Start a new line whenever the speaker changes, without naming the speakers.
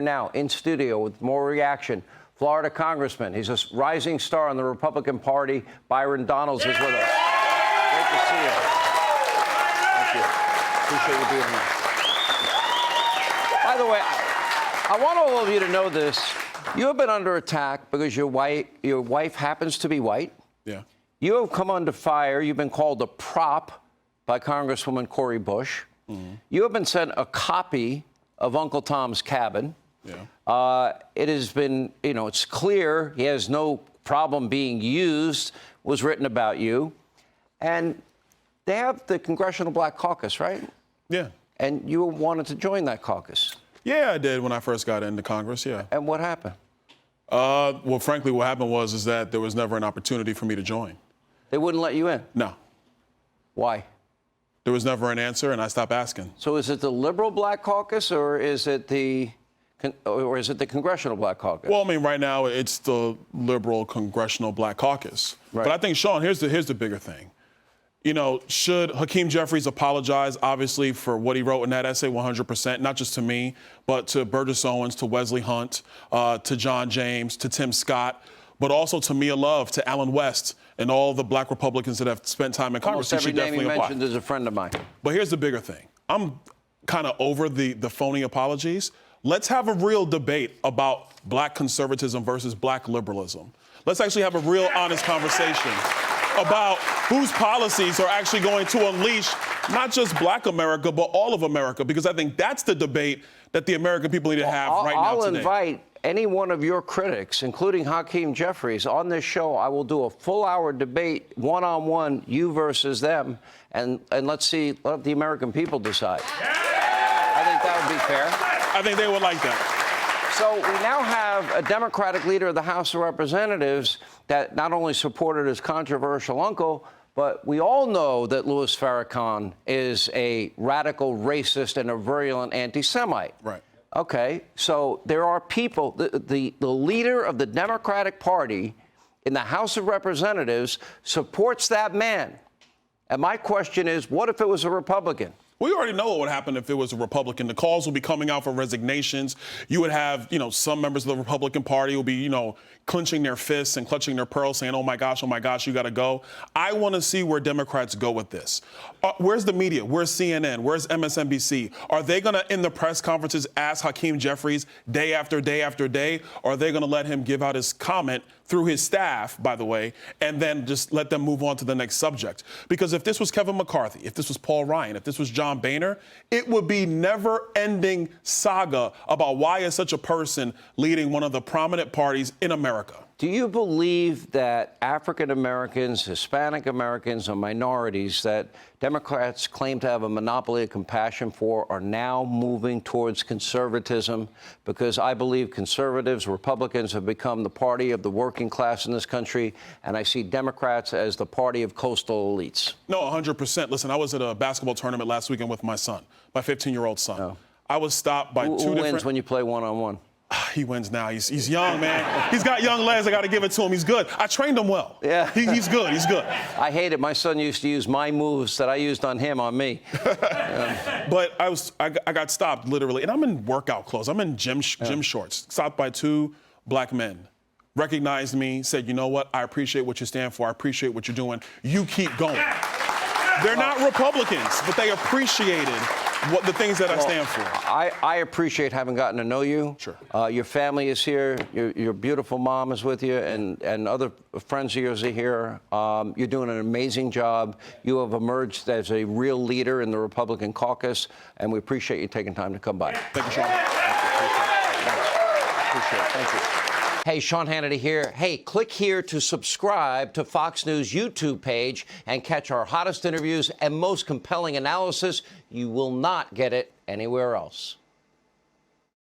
Now in studio with more reaction, Florida Congressman. He's a rising star on the Republican Party. Byron Donalds is with us. Great to see you. Thank you. Appreciate you being here. By the way, I want all of you to know this. You have been under attack because your wife happens to be white.
Yeah.
You have come under fire. You've been called a prop by Congresswoman Cori Bush. Mm-hmm. You have been sent a copy of Uncle Tom's Cabin.
Yeah.
It has been, it's clear he has no problem being used, was written about you. And they have the Congressional Black Caucus, right?
Yeah.
And you wanted to join that caucus.
Yeah, I did when I first got into Congress, yeah.
And what happened?
Well, frankly, what happened was that there was never an opportunity for me to join.
They wouldn't let you in?
No.
Why?
There was never an answer, and I stopped asking.
So is it the Liberal Black Caucus, or is it the Congressional Black Caucus?
Well, I mean, right now it's the Liberal Congressional Black Caucus. Right. But I think, Sean, here's the bigger thing. Should Hakeem Jeffries apologize, obviously, for what he wrote in that essay 100%, not just to me, but to Burgess Owens, to Wesley Hunt, to John James, to Tim Scott, but also to Mia Love, to Alan West, and all the Black Republicans that have spent time in Congress.
Almost every name you mentioned is a friend of mine.
But here's the bigger thing. I'm kind of over the phony apologies. Let's have a real debate about Black conservatism versus Black liberalism. Let's actually have a real honest conversation about whose policies are actually going to unleash not just Black America, but all of America, because I think that's the debate that the American people need to have right now today.
I'll invite any one of your critics, including Hakeem Jeffries, on this show. I will do a full-hour debate, one-on-one, you versus them, and let the American people decide. I think that would be fair.
I think they would like that.
So we now have a Democratic leader of the House of Representatives that not only supported his controversial uncle, but we all know that Louis Farrakhan is a radical racist and a virulent anti-Semite.
Right.
Okay, so there are people, the leader of the Democratic Party in the House of Representatives supports that man. And my question is, what if it was a Republican?
We already know what would happen if it was a Republican. The calls will be coming out for resignations. You would have, some members of the Republican Party will be, clenching their fists and clutching their pearls saying, oh my gosh, you got to go. I want to see where Democrats go with this. Where's the media? Where's CNN? Where's MSNBC? Are they going to, in the press conferences, ask Hakeem Jeffries day after day after day? Or are they going to let him give out his comment through his staff, by the way, and then just let them move on to the next subject? Because if this was Kevin McCarthy, if this was Paul Ryan, if this was John Boehner, it would be never-ending saga about why is such a person leading one of the prominent parties in America.
Do you believe that African Americans, Hispanic Americans, or minorities that Democrats claim to have a monopoly of compassion for are now moving towards conservatism? Because I believe conservatives, Republicans have become the party of the working class in this country, and I see Democrats as the party of coastal elites.
No, 100%. Listen, I was at a basketball tournament last weekend with my son, my 15-year-old son. Oh. I was stopped by two different...
Who wins when you play one-on-one?
He wins now. He's young, man. He's got young legs. I got to give it to him. He's good. I trained him well.
Yeah.
He's good. He's good.
I hate it. My son used to use my moves that I used on him on me.
But I got stopped, literally. And I'm in workout clothes. I'm in gym shorts. Stopped by two Black men. Recognized me, said, you know what? I appreciate what you stand for. I appreciate what you're doing. You keep going. They're not Republicans, but they appreciated the things that I stand for.
I appreciate having gotten to know you.
Sure.
Your family is here. Your beautiful mom is with you, and other friends of yours are here. You're doing an amazing job. You have emerged as a real leader in the Republican caucus, and we appreciate you taking time to come by.
Thank you, Sean.
Appreciate it. Thank you. Hey, Sean Hannity here. Hey, click here to subscribe to Fox News YouTube page and catch our hottest interviews and most compelling analysis. You will not get it anywhere else.